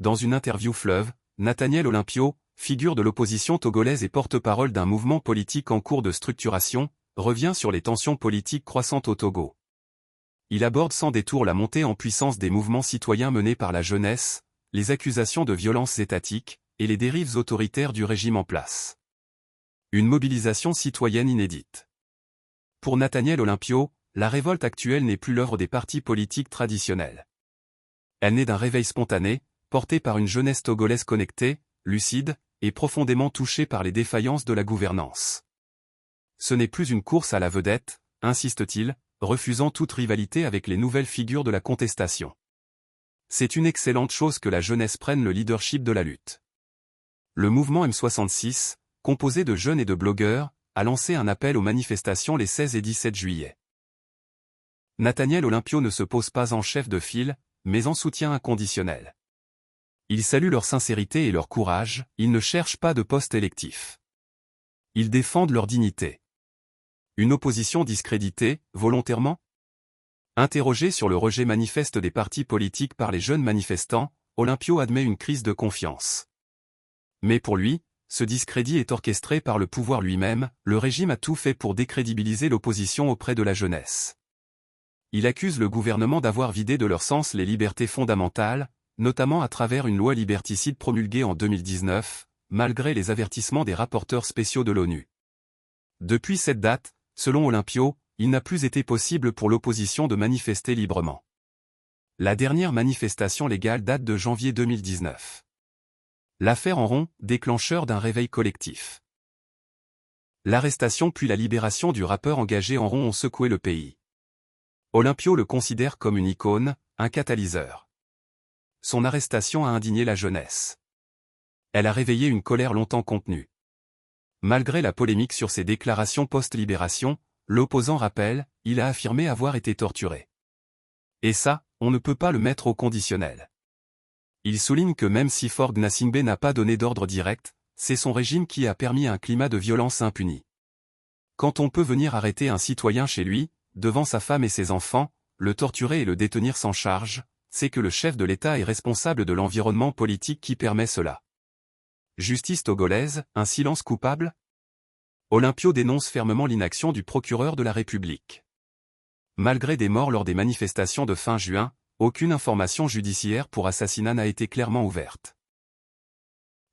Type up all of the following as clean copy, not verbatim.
Dans une interview Fleuve, Nathaniel Olympio, figure de l'opposition togolaise et porte-parole d'un mouvement politique en cours de structuration, revient sur les tensions politiques croissantes au Togo. Il aborde sans détour la montée en puissance des mouvements citoyens menés par la jeunesse, les accusations de violences étatiques, et les dérives autoritaires du régime en place. Une mobilisation citoyenne inédite. Pour Nathaniel Olympio, la révolte actuelle n'est plus l'œuvre des partis politiques traditionnels. Elle naît d'un réveil spontané, porté par une jeunesse togolaise connectée, lucide, et profondément touchée par les défaillances de la gouvernance. Ce n'est plus une course à la vedette, insiste-t-il, refusant toute rivalité avec les nouvelles figures de la contestation. C'est une excellente chose que la jeunesse prenne le leadership de la lutte. Le mouvement M66, composé de jeunes et de blogueurs, a lancé un appel aux manifestations les 16 et 17 juillet. Nathaniel Olympio ne se pose pas en chef de file, mais en soutien inconditionnel. Il salue leur sincérité et leur courage, ils ne cherchent pas de poste électif. Ils défendent leur dignité. Une opposition discréditée, volontairement? Interrogé sur le rejet manifeste des partis politiques par les jeunes manifestants, Olympio admet une crise de confiance. Mais pour lui, ce discrédit est orchestré par le pouvoir lui-même, le régime a tout fait pour décrédibiliser l'opposition auprès de la jeunesse. Il accuse le gouvernement d'avoir vidé de leur sens les libertés fondamentales, notamment à travers une loi liberticide promulguée en 2019, malgré les avertissements des rapporteurs spéciaux de l'ONU. Depuis cette date, selon Olympio, il n'a plus été possible pour l'opposition de manifester librement. La dernière manifestation légale date de janvier 2019. L'affaire en rond, déclencheur d'un réveil collectif. L'arrestation puis la libération du rappeur engagé en rond ont secoué le pays. Olympio le considère comme une icône, un catalyseur. Son arrestation a indigné la jeunesse. Elle a réveillé une colère longtemps contenue. Malgré la polémique sur ses déclarations post-libération, l'opposant rappelle, il a affirmé avoir été torturé. Et ça, on ne peut pas le mettre au conditionnel. Il souligne que même si Faure Gnassingbé n'a pas donné d'ordre direct, c'est son régime qui a permis un climat de violence impuni. Quand on peut venir arrêter un citoyen chez lui, devant sa femme et ses enfants, le torturer et le détenir sans charge, c'est que le chef de l'État est responsable de l'environnement politique qui permet cela. Justice togolaise, un silence coupable? Olympio dénonce fermement l'inaction du procureur de la République. Malgré des morts lors des manifestations de fin juin, aucune information judiciaire pour assassinat n'a été clairement ouverte.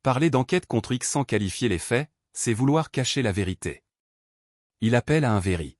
Parler d'enquête contre X sans qualifier les faits, c'est vouloir cacher la vérité. Il appelle à un véri.